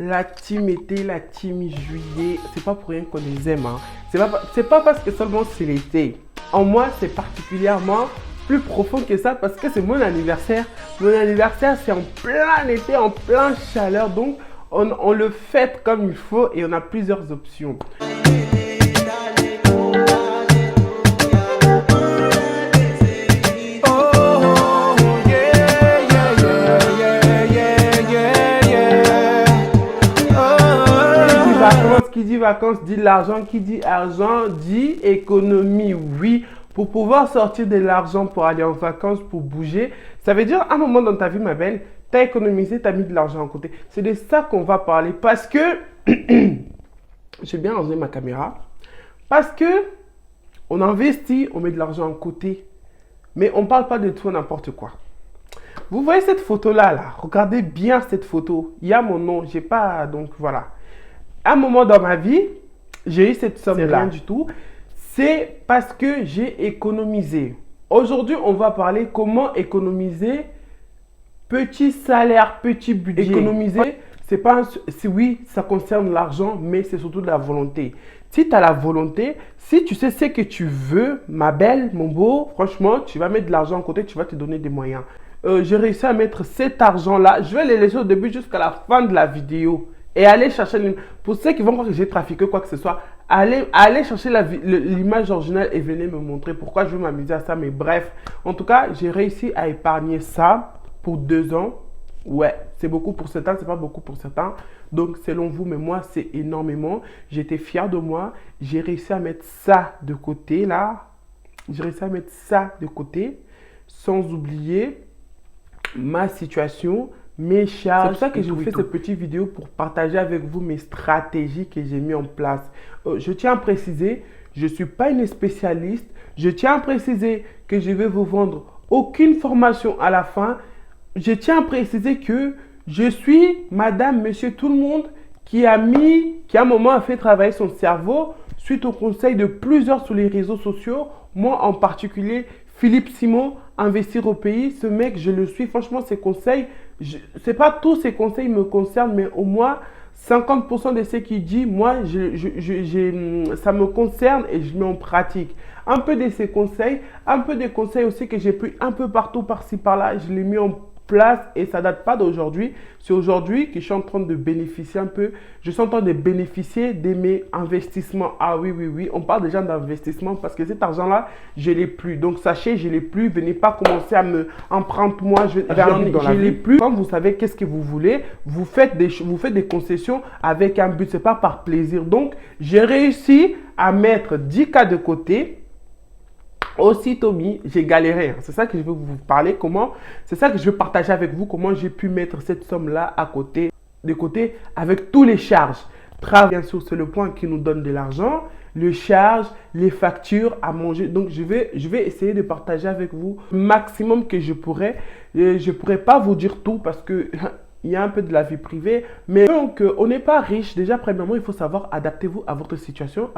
La team été, la team juillet, c'est pas pour rien qu'on les aime. Hein. C'est pas parce que seulement c'est l'été. En moi, c'est particulièrement plus profond que ça parce que c'est mon anniversaire. Mon anniversaire, c'est en plein été, en plein chaleur. Donc, on le fête comme il faut et on a plusieurs options. Qui dit vacances dit l'argent, qui dit argent dit économie, oui. Pour pouvoir sortir de l'argent pour aller en vacances, pour bouger, ça veut dire à un moment dans ta vie, ma belle, tu as économisé, tu as mis de l'argent à côté. C'est de ça qu'on va parler parce que, j'ai bien rangé ma caméra, parce que on investit, on met de l'argent à côté, mais on ne parle pas de tout n'importe quoi. Vous voyez cette photo-là, là, regardez bien cette photo. Il y a mon nom, j'ai pas, donc voilà. À un moment dans ma vie, j'ai eu cette somme-là. Rien du tout. C'est parce que j'ai économisé. Aujourd'hui, on va parler comment économiser petit salaire, petit budget. Économiser, c'est pas oui, ça concerne l'argent, mais c'est surtout de la volonté. Si tu as la volonté, si tu sais ce que tu veux, ma belle, mon beau, franchement, tu vas mettre de l'argent à côté, tu vas te donner des moyens. J'ai réussi à mettre cet argent-là. Je vais les laisser au début jusqu'à la fin de la vidéo. Et allez chercher, pour ceux qui vont croire que j'ai trafiqué quoi que ce soit, allez chercher l'image originale et venez me montrer pourquoi je veux m'amuser à ça. Mais bref, en tout cas, j'ai réussi à épargner ça pour 2 ans. Ouais, c'est beaucoup pour certains, c'est pas beaucoup pour certains. Donc, selon vous, mais moi, c'est énormément. J'étais fier de moi. J'ai réussi à mettre ça de côté, là. J'ai réussi à mettre ça de côté, sans oublier ma situation, mes charges. C'est pour ça que je vous fais cette petite vidéo pour partager avec vous mes stratégies que j'ai mis en place. Je tiens à préciser, je ne suis pas une spécialiste. Je tiens à préciser que je vais vous vendre aucune formation à la fin. Je tiens à préciser que je suis madame, monsieur, tout le monde qui à un moment a fait travailler son cerveau suite au conseil de plusieurs sur les réseaux sociaux. Moi en particulier, Philippe Simon, Investir au pays, ce mec, je le suis. Franchement, ses conseils, c'est pas tous ses conseils me concernent, mais au moins 50% de ce qu'il dit, moi, ça me concerne et je mets en pratique. Un peu de ses conseils, un peu des conseils aussi que j'ai pris un peu partout, par-ci, par-là, je l'ai mis en place et ça date pas d'aujourd'hui. C'est aujourd'hui que je suis en train de bénéficier un peu. Je suis en train de bénéficier de mes investissements. Ah oui, oui, oui. On parle déjà d'investissement parce que cet argent-là, je l'ai plus. Donc sachez, je l'ai plus. Venez pas commencer à me emprunter-moi. Je l'ai plus. Quand vous savez qu'est-ce que vous voulez, vous faites des concessions avec un but. C'est pas par plaisir. Donc j'ai réussi à mettre 10K de côté. Aussitôt mis, j'ai galéré. C'est ça que je veux vous parler. C'est ça que je veux partager avec vous. Comment j'ai pu mettre cette somme-là de côté avec tous les charges. Bien sûr, c'est le point qui nous donne de l'argent. Les charges, les factures à manger. Donc, je vais essayer de partager avec vous le maximum que je pourrais. Et je ne pourrais pas vous dire tout parce que il y a un peu de la vie privée. Mais donc, on n'est pas riche. Déjà, premièrement, il faut savoir adaptez-vous à votre situation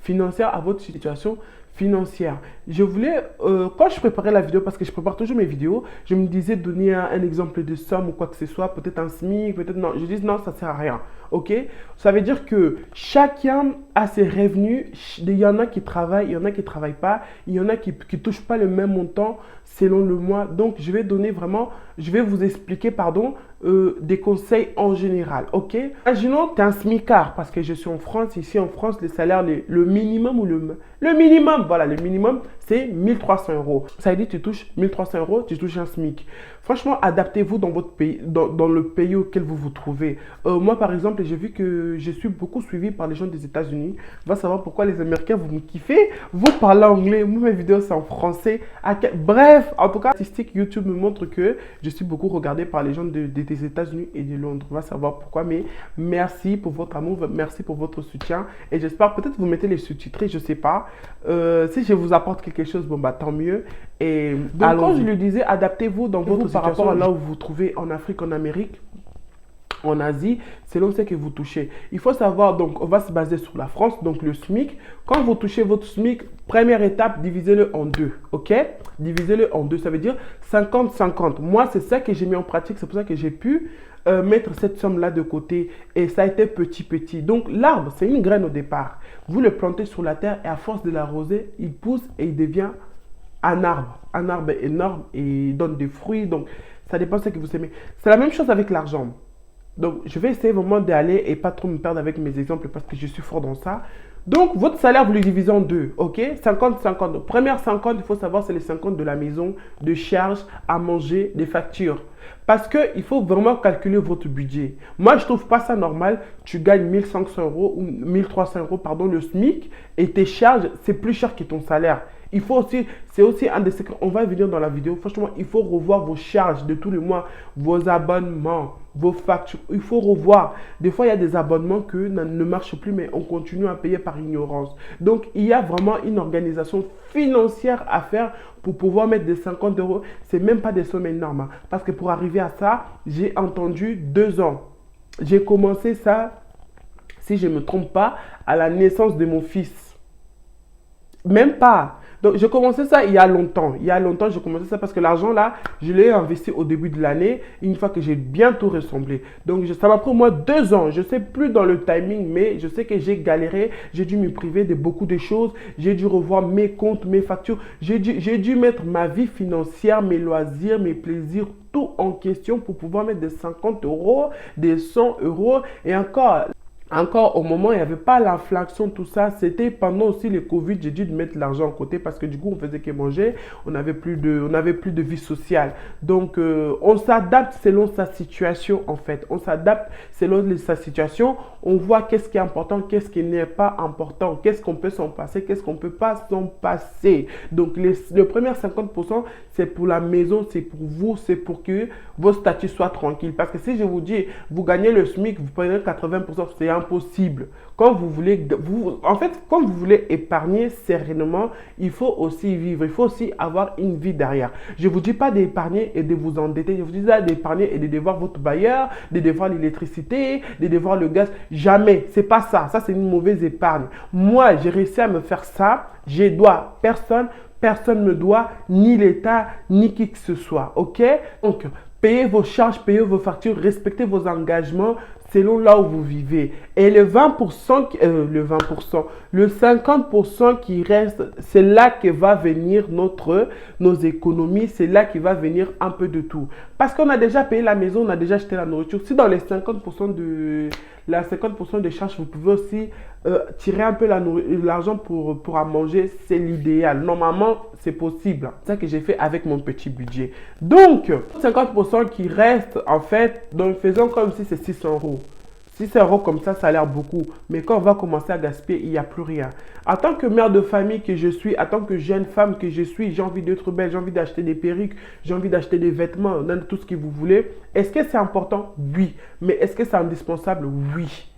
financière, à votre situation financière. Je voulais, quand je préparais la vidéo, parce que je prépare toujours mes vidéos, je me disais donner un exemple de somme ou quoi que ce soit, peut-être un SMIC, peut-être non. Je dis non, ça ne sert à rien. Ok? Ça veut dire que chacun a ses revenus. Il y en a qui travaillent, il y en a qui ne travaillent pas, il y en a qui ne touchent pas le même montant selon le mois. Donc, je vais vous expliquer, des conseils en général. Ok? Imaginons que tu es un SMICard, parce que je suis en France. Ici, en France, le salaire, le minimum ou le minimum, voilà, le minimum, c'est 1300 euros. Ça veut dire que tu touches 1300 euros, tu touches un SMIC. Franchement, adaptez-vous dans votre pays, dans le pays auquel vous vous trouvez. Moi, par exemple, j'ai vu que je suis beaucoup suivi par les gens des États-Unis. Va savoir pourquoi les Américains, vous me kiffez. Vous parlez anglais. Moi, mes vidéos, c'est en français. Bref, en tout cas, statistiques YouTube me montrent que je suis beaucoup regardé par les gens des États-Unis et de Londres. Va savoir pourquoi. Mais merci pour votre amour. Merci pour votre soutien. Et j'espère, peut-être vous mettez les sous-titrés, je ne sais pas. Si je vous apporte quelque chose, bon, bah, tant mieux. Et donc, quand je le disais, adaptez-vous dans votre par rapport à là où vous vous trouvez en Afrique, en Amérique. en Asie, selon ce que vous touchez. Il faut savoir, donc, on va se baser sur la France, donc le SMIC. Quand vous touchez votre SMIC, première étape, divisez-le en deux, ok? Divisez-le en deux, ça veut dire 50-50. Moi, c'est ça que j'ai mis en pratique, c'est pour ça que j'ai pu mettre cette somme-là de côté et ça a été petit. Donc, l'arbre, c'est une graine au départ. Vous le plantez sur la terre et à force de l'arroser, il pousse et il devient un arbre énorme et il donne des fruits. Donc, ça dépend de ce que vous aimez. C'est la même chose avec l'argent. Donc, je vais essayer vraiment d'aller et pas trop me perdre avec mes exemples parce que je suis fort dans ça. Donc, votre salaire, vous le divisez en deux, ok? 50-50. Première 50, il faut savoir, c'est les 50 de la maison, de charges à manger, des factures. Parce qu'il faut vraiment calculer votre budget. Moi, je ne trouve pas ça normal. Tu gagnes 1500 euros ou 1300 euros, pardon, le SMIC et tes charges, c'est plus cher que ton salaire. Il faut aussi, c'est aussi un des secrets, on va venir dans la vidéo. Franchement, il faut revoir vos charges de tous les mois, vos abonnements, vos factures. Il faut revoir. Des fois, il y a des abonnements que ne marchent plus, mais on continue à payer par ignorance. Donc, il y a vraiment une organisation financière à faire pour pouvoir mettre des 50 euros. Ce n'est même pas des sommes énormes. Hein. Parce que pour arriver à ça, j'ai entendu 2 ans. J'ai commencé ça, si je ne me trompe pas, à la naissance de mon fils. Même pas. Donc, j'ai commencé ça il y a longtemps. Il y a longtemps, j'ai commencé ça parce que l'argent là, je l'ai investi au début de l'année, une fois que j'ai bientôt ressemblé. Donc, ça m'a pris moi 2 ans. Je ne sais plus dans le timing, mais je sais que j'ai galéré. J'ai dû me priver de beaucoup de choses. J'ai dû revoir mes comptes, mes factures. J'ai dû mettre ma vie financière, mes loisirs, mes plaisirs, tout en question pour pouvoir mettre des 50 euros, des 100 euros et encore, au moment où il n'y avait pas l'inflation, tout ça, c'était pendant aussi le Covid, j'ai dû mettre l'argent à côté parce que du coup, on faisait que manger, on n'avait plus de vie sociale. Donc, on s'adapte selon sa situation, en fait. On s'adapte selon sa situation. On voit qu'est-ce qui est important, qu'est-ce qui n'est pas important, qu'est-ce qu'on peut s'en passer, qu'est-ce qu'on ne peut pas s'en passer. Donc, le premier 50%, c'est pour la maison, c'est pour vous, c'est pour que vos statuts soient tranquilles. Parce que si je vous dis, vous gagnez le SMIC, vous prenez 80%, c'est impossible. Quand vous voulez, quand vous voulez épargner sereinement, il faut aussi vivre, il faut aussi avoir une vie derrière. Je ne vous dis pas d'épargner et de vous endetter, je vous dis d'épargner et de devoir votre bailleur, de devoir l'électricité, de devoir le gaz. Jamais, c'est pas ça. Ça, c'est une mauvaise épargne. Moi, j'ai réussi à me faire ça. Je dois personne. Personne ne me doit, ni l'État, ni qui que ce soit. OK? Donc, payez vos charges, payez vos factures, respectez vos engagements selon là où vous vivez. Et le 50% qui reste, c'est là que va venir nos économies, c'est là qu'il va venir un peu de tout. Parce qu'on a déjà payé la maison, on a déjà acheté la nourriture. Si dans les 50% des charges, vous pouvez aussi tirer un peu l'argent pour à manger, c'est l'idéal. Normalement, c'est possible. C'est ça que j'ai fait avec mon petit budget. Donc, 50% qui reste, en fait, donc faisons comme si c'est 600 euros. 6 euros comme ça a l'air beaucoup. Mais quand on va commencer à gaspiller, il n'y a plus rien. En tant que mère de famille que je suis, en tant que jeune femme que je suis, j'ai envie d'être belle, j'ai envie d'acheter des perruques, j'ai envie d'acheter des vêtements, tout ce que vous voulez. Est-ce que c'est important? Oui. Mais est-ce que c'est indispensable? Oui.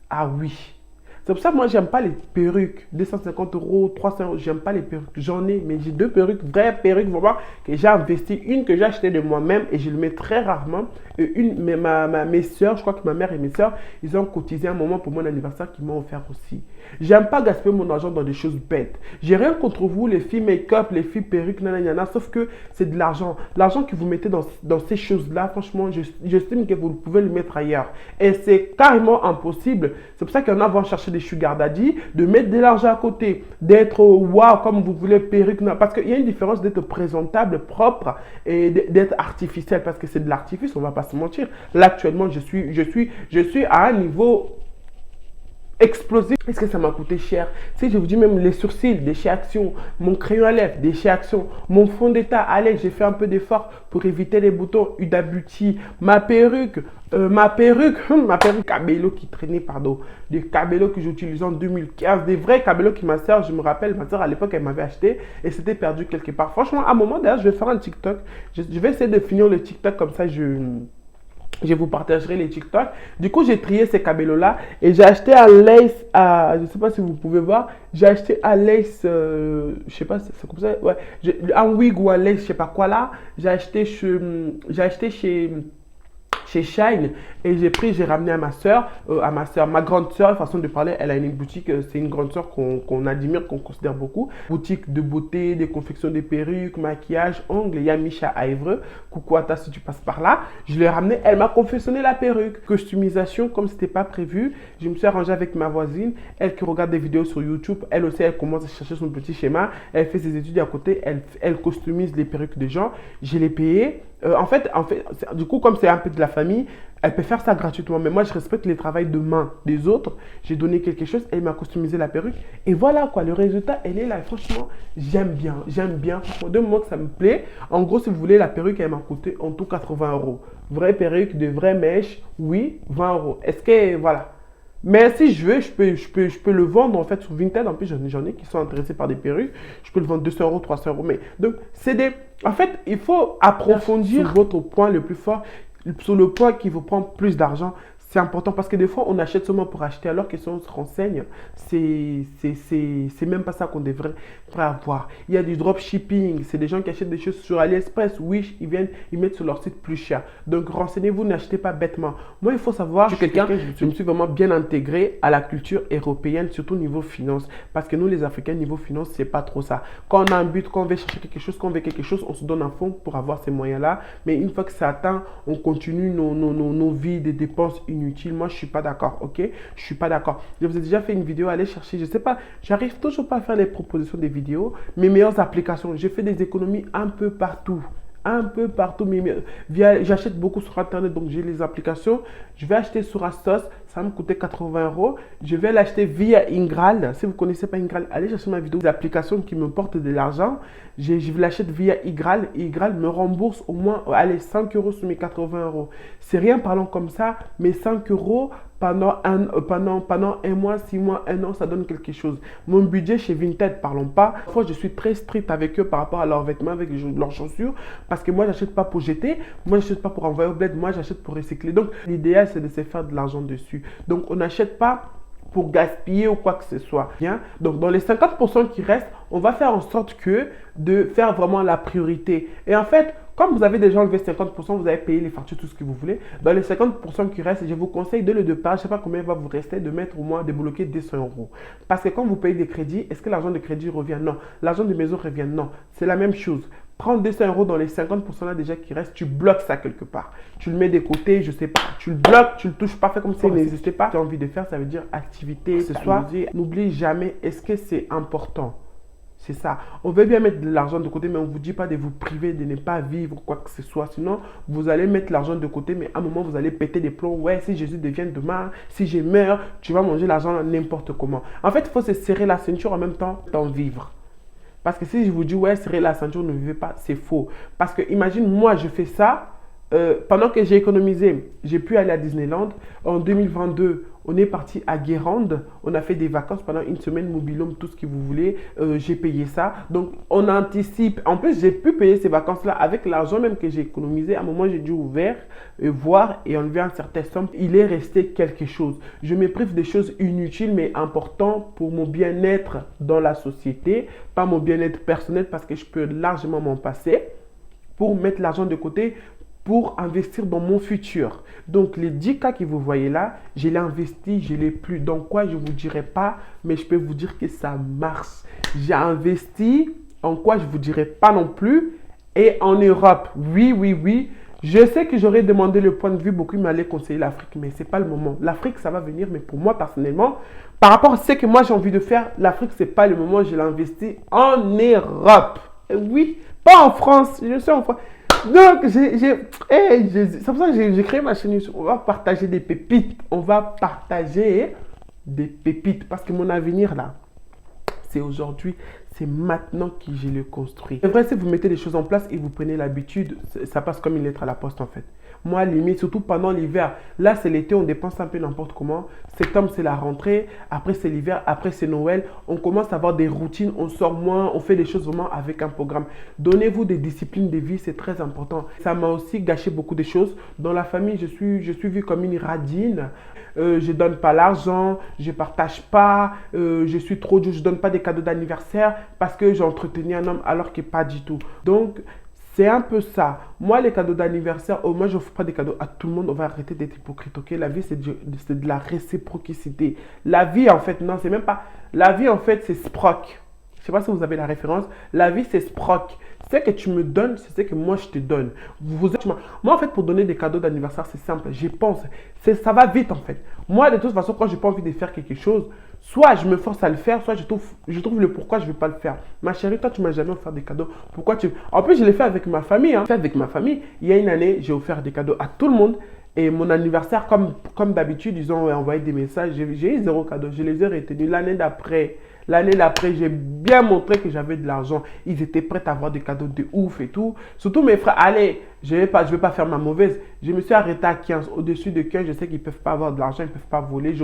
Ah oui. C'est pour ça que moi, j'aime pas les perruques. 250 euros, 300 euros, j'aime pas les perruques. J'en ai, mais j'ai 2 perruques, vraies perruques, vraiment, que j'ai investi. Une que j'ai achetée de moi-même et je le mets très rarement. Et mes soeurs, je crois que ma mère et mes soeurs, ils ont cotisé un moment pour mon anniversaire qu'ils m'ont offert aussi. J'aime pas gaspiller mon argent dans des choses bêtes. J'ai rien contre vous, les filles make-up, les filles perruques, nanana, sauf que c'est de l'argent. L'argent que vous mettez dans ces choses-là, franchement, j'estime que vous pouvez le mettre ailleurs. Et c'est carrément impossible. C'est pour ça qu'il y en a vont chercher des sugar daddy, de mettre de l'argent à côté, d'être wow comme vous voulez, perruque. Non. Parce qu'il y a une différence d'être présentable, propre et d'être artificiel. Parce que c'est de l'artifice, on va pas se mentir. Là, actuellement, je suis à un niveau explosif. Est-ce que ça m'a coûté cher? Si je vous dis même les sourcils de chez Action, mon crayon à lèvres de chez Action, mon fond d'état, allez, j'ai fait un peu d'effort pour éviter les boutons Huda Beauty, ma perruque Cabello qui traînait, pardon, des Cabello que j'utilisais en 2015, des vrais Cabello qui ma soeur, je me rappelle, ma soeur à l'époque, elle m'avait acheté et c'était perdu quelque part. Franchement, à un moment, d'ailleurs, je vais faire un TikTok. Je vais essayer de finir le TikTok comme ça, je vous partagerai les TikTok. Du coup, j'ai trié ces cabellos-là et j'ai acheté un lace à, je ne sais pas si vous pouvez voir, j'ai acheté un lace, je ne sais pas, c'est comme ça, ouais, un wig ou un lace, je ne sais pas quoi là. J'ai acheté chez chez Shine et j'ai ramené à ma soeur, ma grande soeur, façon de parler, elle a une boutique, c'est une grande soeur qu'on admire, qu'on considère beaucoup. Boutique de beauté, des confections de perruques, maquillage, ongles. Il y a Micha à Évreux. Coucou à ta si tu passes par là. Je l'ai ramené, elle m'a confectionné la perruque. Customisation, comme c'était pas prévu, je me suis arrangé avec ma voisine, elle qui regarde des vidéos sur YouTube, elle aussi, elle commence à chercher son petit schéma, elle fait ses études à côté, elle customise les perruques des gens. Je l'ai payé. En fait, du coup, comme c'est un peu de la famille, elle peut faire ça gratuitement. Mais moi, je respecte les travails de main des autres. J'ai donné quelque chose, elle m'a customisé la perruque. Et voilà quoi, le résultat, elle est là. Et franchement, j'aime bien. De moment que ça me plaît. En gros, si vous voulez, la perruque, elle m'a coûté en tout 80 euros. Vraie perruque, de vraies mèches, oui, 20 euros. Est-ce que, voilà. Mais si je veux, je peux le vendre en fait sur Vinted. En plus, j'en ai qui sont intéressés par des perruques. Je peux le vendre 200 euros, 300 euros. Mais donc, en fait, il faut approfondir sur votre point le plus fort, sur le point qui vous prend plus d'argent. C'est important parce que des fois, on achète seulement pour acheter alors que si on se renseigne, c'est même pas ça qu'on devrait avoir. Il y a du dropshipping, c'est des gens qui achètent des choses sur AliExpress. Oui, ils mettent sur leur site plus cher. Donc, renseignez-vous, n'achetez pas bêtement. Moi, il faut savoir, je me suis vraiment bien intégré à la culture européenne, surtout niveau finance. Parce que nous, les Africains, niveau finance, c'est pas trop ça. Quand on a un but, quand on veut chercher quelque chose, quand on veut quelque chose, on se donne un fonds pour avoir ces moyens-là. Mais une fois que ça atteint, on continue nos vies, des dépenses inutiles. Moi, je suis pas d'accord, ok? Je suis pas d'accord. Je vous ai déjà fait une vidéo, allez chercher, je sais pas, j'arrive toujours pas à faire les propositions des vidéos. Mes meilleures applications, j'ai fait des économies un peu partout. J'achète beaucoup sur internet, donc j'ai les applications. Je vais acheter sur Astos, ça va me coûter 80 euros. Je vais l'acheter via Ingral. Si vous ne connaissez pas Ingral, allez chercher ma vidéo. Des applications qui me portent de l'argent, je l'achète via Ingral. Ingral me rembourse au moins, allez, 5 euros sur mes 80 euros. C'est rien parlant comme ça, mais 5 euros pendant un mois, 6 mois, 1 an, ça donne quelque chose. Mon budget chez Vinted, parlons pas. Parfois, je suis très strict avec eux par rapport à leurs vêtements, avec leurs chaussures, parce que moi, j'achète pas pour jeter, moi, j'achète pas pour envoyer au bled, moi, j'achète pour recycler. Donc, l'idéal, c'est de se faire de l'argent dessus. Donc, on n'achète pas pour gaspiller ou quoi que ce soit. Bien. Donc, dans les 50% qui restent, on va faire en sorte de faire vraiment la priorité. Et en fait, comme vous avez déjà enlevé 50%, vous avez payé les factures, tout ce que vous voulez. Dans les 50% qui restent, je vous conseille dès le départ, je ne sais pas combien va vous rester, de mettre au moins, débloquer 200 euros. Parce que quand vous payez des crédits, est-ce que l'argent de crédit revient? Non. L'argent de maison revient? Non. C'est la même chose. Prends 200 euros dans les 50% là déjà qui restent, tu bloques ça quelque part. Tu le mets de côté, je sais pas. Tu le bloques, tu le touches pas, fais comme si n'existait pas. Tu as envie de faire, ça veut dire activité, ce soir. N'oublie jamais, est-ce que c'est important? C'est ça. On veut bien mettre de l'argent de côté, mais on ne vous dit pas de vous priver, de ne pas vivre quoi que ce soit. Sinon, vous allez mettre l'argent de côté, mais à un moment, vous allez péter des plombs. Ouais, si Jésus devient demain, si je meurs, tu vas manger l'argent n'importe comment. En fait, il faut se serrer la ceinture en même temps d'en vivre. Parce que si je vous dis, ouais, serrer la ceinture, ne vivez pas, c'est faux. Parce que imagine, moi, je fais ça. Pendant que j'ai économisé, j'ai pu aller à Disneyland. En 2022, on est parti à Guérande. On a fait des vacances pendant une semaine, mobil-home, tout ce que vous voulez. J'ai payé ça. Donc, on anticipe. En plus, j'ai pu payer ces vacances-là avec l'argent même que j'ai économisé. À un moment, j'ai dû voir et enlever un certain somme. Il est resté quelque chose. Je me prive des choses inutiles, mais importantes pour mon bien-être dans la société. Pas mon bien-être personnel parce que je peux largement m'en passer pour mettre l'argent de côté, pour investir dans mon futur. Donc, les 10 cas que vous voyez là, je l'ai investi, je l'ai plus. Dans quoi, je ne vous dirai pas, mais je peux vous dire que ça marche. J'ai investi, en quoi, je ne vous dirai pas non plus. Et en Europe, oui. Je sais que j'aurais demandé le point de vue, beaucoup m'allaient conseiller l'Afrique, mais ce n'est pas le moment. L'Afrique, ça va venir, mais pour moi, personnellement, par rapport à ce que moi, j'ai envie de faire, l'Afrique, ce n'est pas le moment, je l'ai investi en Europe. Oui, pas en France, je suis en France. Donc, c'est pour ça que j'ai créé ma chaîne YouTube. On va partager des pépites. Parce que mon avenir, là, c'est aujourd'hui, c'est maintenant que je le construis. C'est vrai, si vous mettez des choses en place et vous prenez l'habitude, ça passe comme une lettre à la poste, en fait. Moi, limite, surtout pendant l'hiver. Là, c'est l'été, on dépense un peu n'importe comment. Septembre, c'est la rentrée. Après, c'est l'hiver. Après, c'est Noël. On commence à avoir des routines. On sort moins. On fait les choses vraiment avec un programme. Donnez-vous des disciplines de vie. C'est très important. Ça m'a aussi gâché beaucoup de choses. Dans la famille, je suis vue comme une radine. Je donne pas l'argent. Je partage pas. Je suis trop dur. Je donne pas des cadeaux d'anniversaire parce que j'ai entretenu un homme alors que pas du tout. Donc, C'est un peu ça. Moi, les cadeaux d'anniversaire, moi, je n'offre pas des cadeaux à tout le monde. On va arrêter d'être hypocrite, ok? La vie, c'est de la réciprocité. La vie, en fait, non, c'est même pas... La vie, en fait, c'est sproc. Je ne sais pas si vous avez la référence. La vie, c'est sproc. Ce que tu me donnes, c'est ce que moi, je te donne. Moi, en fait, pour donner des cadeaux d'anniversaire, c'est simple. Je pense. Ça va vite, en fait. Moi, de toute façon, quand je n'ai pas envie de faire quelque chose, soit je me force à le faire, soit je trouve le pourquoi je ne vais pas le faire. Ma chérie, toi, tu ne m'as jamais offert des cadeaux. Pourquoi tu... En plus, je l'ai fait avec ma famille. Hein. Avec ma famille. Il y a une année, j'ai offert des cadeaux à tout le monde. Et mon anniversaire, comme d'habitude, ils ont envoyé des messages. J'ai eu 0 cadeau. Je les ai retenus l'année d'après, j'ai bien montré que j'avais de l'argent. Ils étaient prêts à avoir des cadeaux de ouf et tout. Surtout mes frères, allez, je vais pas faire ma mauvaise. Je me suis arrêté à 15. Au-dessus de 15, je sais qu'ils ne peuvent pas avoir de l'argent, ils ne peuvent pas voler.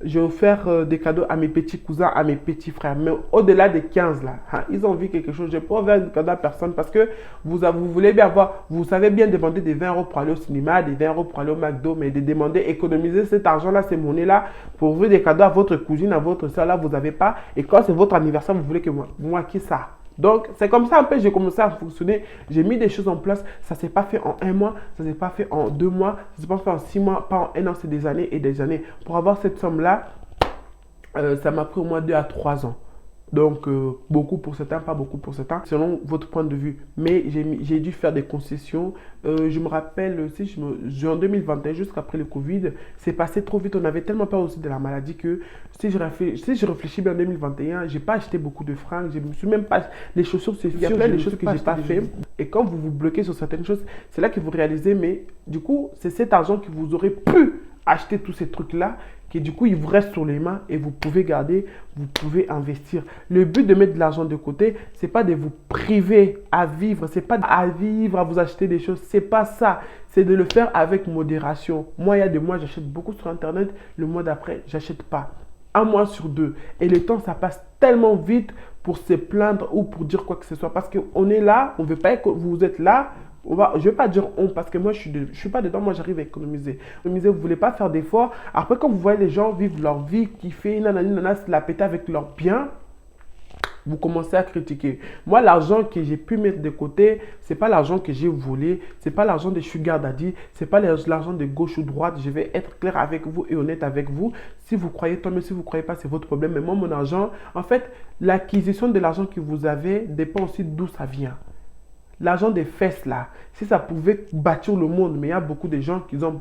J'ai offert des cadeaux à mes petits cousins, à mes petits frères. Mais au-delà des 15 là, hein, ils ont vu quelque chose. Je n'ai pas offert de cadeaux à personne parce que vous voulez bien avoir, vous savez bien demander des 20 € pour aller au cinéma, des 20 € pour aller au McDo, mais de demander, économiser cet argent-là, ces monnaies-là, pour ouvrir des cadeaux à votre cousine, à votre soeur, là, vous n'avez pas. Et quand c'est votre anniversaire, vous voulez que moi qui ça. Donc, c'est comme ça un peu, j'ai commencé à fonctionner. J'ai mis des choses en place. Ça ne s'est pas fait en 1 mois, ça ne s'est pas fait en 2 mois, ça ne s'est pas fait en 6 mois, pas en 1 an, c'est des années et des années. Pour avoir cette somme-là, ça m'a pris au moins 2 à 3 ans. Donc, beaucoup pour certains, pas beaucoup pour certains, selon votre point de vue. Mais j'ai dû faire des concessions. Je me rappelle, en 2021, juste après le Covid, c'est passé trop vite. On avait tellement peur aussi de la maladie que si je réfléchis bien en 2021, je n'ai pas acheté beaucoup de fringues. Je me suis même pas... Les chaussures, il y a plein de choses que je n'ai pas fait. Et quand vous vous bloquez sur certaines choses, c'est là que vous réalisez, mais du coup, c'est cet argent que vous aurez pu acheter tous ces trucs-là, que du coup, il vous reste sur les mains et vous pouvez garder, vous pouvez investir. Le but de mettre de l'argent de côté, c'est pas de vous priver à vivre, c'est pas à vivre, à vous acheter des choses, c'est pas ça. C'est de le faire avec modération. Moi, il y a des mois, j'achète beaucoup sur Internet, le mois d'après, j'achète pas. 1 mois sur 2. Et le temps, ça passe tellement vite pour se plaindre ou pour dire quoi que ce soit. Parce qu'on est là, on ne veut pas que vous êtes là. Je ne vais pas dire on parce que moi je suis pas dedans, moi j'arrive à économiser. Économiser, vous ne voulez pas faire d'efforts. Après, quand vous voyez les gens vivre leur vie, kiffer, nanana, se la péter avec leurs biens, vous commencez à critiquer. Moi, l'argent que j'ai pu mettre de côté, ce n'est pas l'argent que j'ai volé, ce n'est pas l'argent des sugar daddy, ce n'est pas l'argent de gauche ou droite. Je vais être clair avec vous et honnête avec vous. Si vous croyez, tant mieux. Si vous ne croyez pas, c'est votre problème. Mais moi, mon argent, en fait, l'acquisition de l'argent que vous avez dépend aussi d'où ça vient. L'argent des fesses là, si ça pouvait bâtir le monde, mais il y a beaucoup de gens qui ont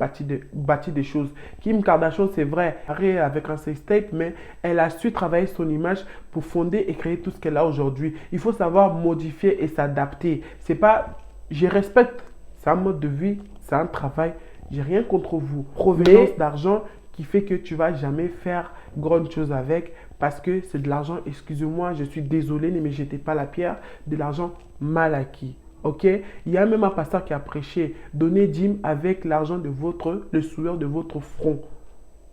bâti des choses. Kim Kardashian, c'est vrai, avec un sex tape, mais elle a su travailler son image pour fonder et créer tout ce qu'elle a aujourd'hui. Il faut savoir modifier et s'adapter. C'est pas, je respecte, c'est un mode de vie, c'est un travail. J'ai rien contre vous. Provenance d'argent qui fait que tu vas jamais faire grande chose avec parce que c'est de l'argent, excusez-moi, je suis désolé, ne me jetez pas la pierre, de l'argent mal acquis. Ok, il y a même un pasteur qui a prêché, donnez dîme avec l'argent de le sueur de votre front.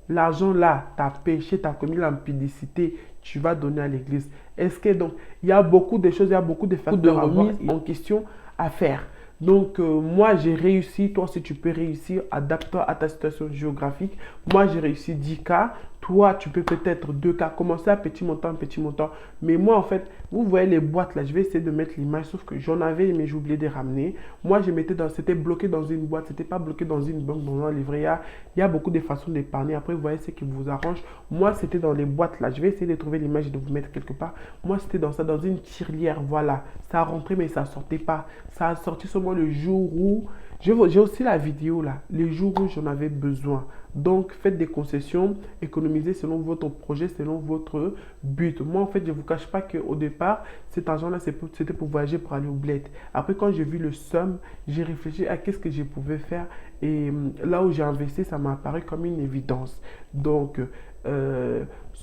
L'argent là, tu as péché, tu as commis l'impudicité, tu vas donner à l'église. Est-ce que donc, il y a beaucoup de choses, il y a beaucoup de facteurs de remise en question à faire. Donc, moi, j'ai réussi. Toi, si tu peux réussir, adapte-toi à ta situation géographique. Moi, j'ai réussi 10K. Toi, tu peux peut-être 2K. Commencer à petit montant, petit montant. Mais moi, en fait, vous voyez les boîtes là. Je vais essayer de mettre l'image. Sauf que j'en avais, mais j'ai oublié de ramener. Moi, c'était bloqué dans une boîte. C'était pas bloqué dans une banque, dans un livret A. Il y a beaucoup de façons d'épargner. Après, vous voyez ce qui vous arrange. Moi, c'était dans les boîtes là. Je vais essayer de trouver l'image et de vous mettre quelque part. Moi, c'était dans ça, dans une tirelire. Voilà. Ça a rentré, mais ça ne sortait pas. Ça a sorti seulement le jour où... J'ai aussi la vidéo là. Les jours où j'en avais besoin. Donc, faites des concessions, économisez selon votre projet, selon votre but. Moi, en fait, je ne vous cache pas qu'au départ, cet argent-là, c'était pour voyager, pour aller au bled. Après, quand j'ai vu le somme, j'ai réfléchi à qu'est-ce que je pouvais faire. Et là où j'ai investi, ça m'a apparu comme une évidence. Donc,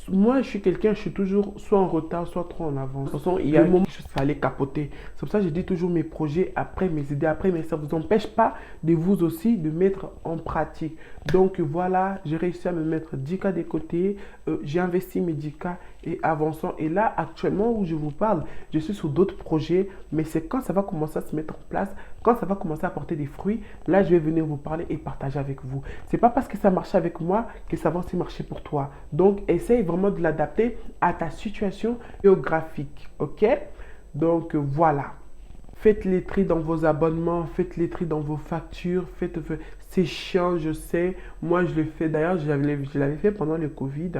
moi, je suis quelqu'un, je suis toujours soit en retard, soit trop en avance. De toute façon, il y a un moment où il fallait capoter. C'est pour ça que je dis toujours mes projets après, mes idées après, mais ça ne vous empêche pas de vous aussi de mettre en pratique. Donc voilà, j'ai réussi à me mettre 10K de côté, j'ai investi mes 10K et avançant. Et là, actuellement où je vous parle, je suis sur d'autres projets, mais c'est quand ça va commencer à se mettre en place, quand ça va commencer à porter des fruits, là, je vais venir vous parler et partager avec vous. C'est pas parce que ça marche avec moi que ça va aussi marcher pour toi. Donc, essaye vraiment de l'adapter à ta situation géographique, ok? Donc, voilà. Faites les tri dans vos abonnements, faites les tri dans vos factures, c'est chiant, je sais. Moi, je le fais. D'ailleurs, je l'avais fait pendant le Covid.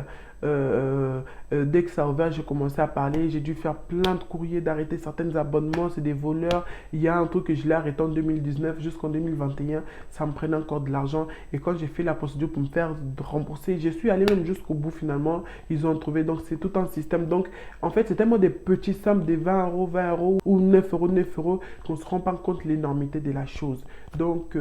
Dès que ça a ouvert, j'ai commencé à parler. J'ai dû faire plein de courriers d'arrêter certains abonnements. C'est des voleurs. Il y a un truc que je l'ai arrêté en 2019 jusqu'en 2021. Ça me prenait encore de l'argent. Et quand j'ai fait la procédure pour me faire rembourser, je suis allé même jusqu'au bout finalement. Ils ont trouvé. Donc, c'est tout un système. Donc, en fait, c'est tellement des petites sommes, des 20 euros ou 9 euros qu'on ne se rend pas compte de l'énormité de la chose. Donc,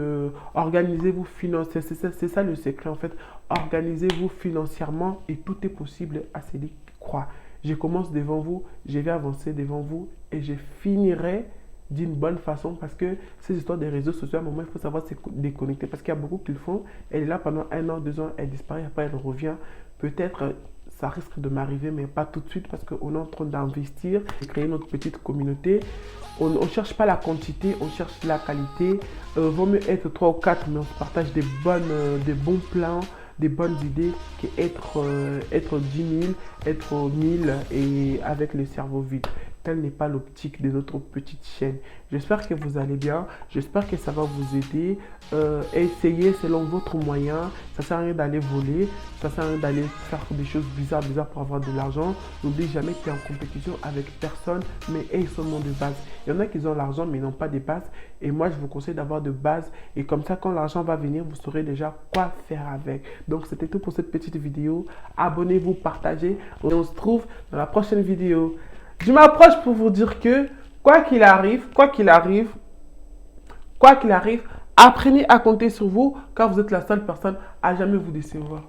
organisez-vous financièrement. C'est ça le secret en fait. Organisez-vous financièrement et tout est possible à celui qui croit. Je commence devant vous, je vais avancer devant vous et je finirai d'une bonne façon parce que ces histoires des réseaux sociaux, à un moment, il faut savoir se déconnecter parce qu'il y a beaucoup qui le font. Elle est là pendant 1 an, 2 ans, elle disparaît, après elle revient. Peut-être ça risque de m'arriver, mais pas tout de suite parce qu'on est en train d'investir et créer notre petite communauté. On ne cherche pas la quantité, on cherche la qualité. Vaut mieux être 3 ou 4, mais on se partage des bons plans, des bonnes idées qu'être être 10 000, être 1000 et avec le cerveau vide. Telle n'est pas l'optique de notre petite chaîne. J'espère que vous allez bien. J'espère que ça va vous aider. Essayez selon votre moyen. Ça ne sert à rien d'aller voler. Ça ne sert à rien d'aller faire des choses bizarres pour avoir de l'argent. N'oubliez jamais que tu es en compétition avec personne, mais aie seulement de base. Il y en a qui ont l'argent, mais n'ont pas de base. Et moi, je vous conseille d'avoir de base. Et comme ça, quand l'argent va venir, vous saurez déjà quoi faire avec. Donc, c'était tout pour cette petite vidéo. Abonnez-vous, partagez. Et on se trouve dans la prochaine vidéo. Je m'approche pour vous dire que, quoi qu'il arrive, apprenez à compter sur vous car vous êtes la seule personne à jamais vous décevoir.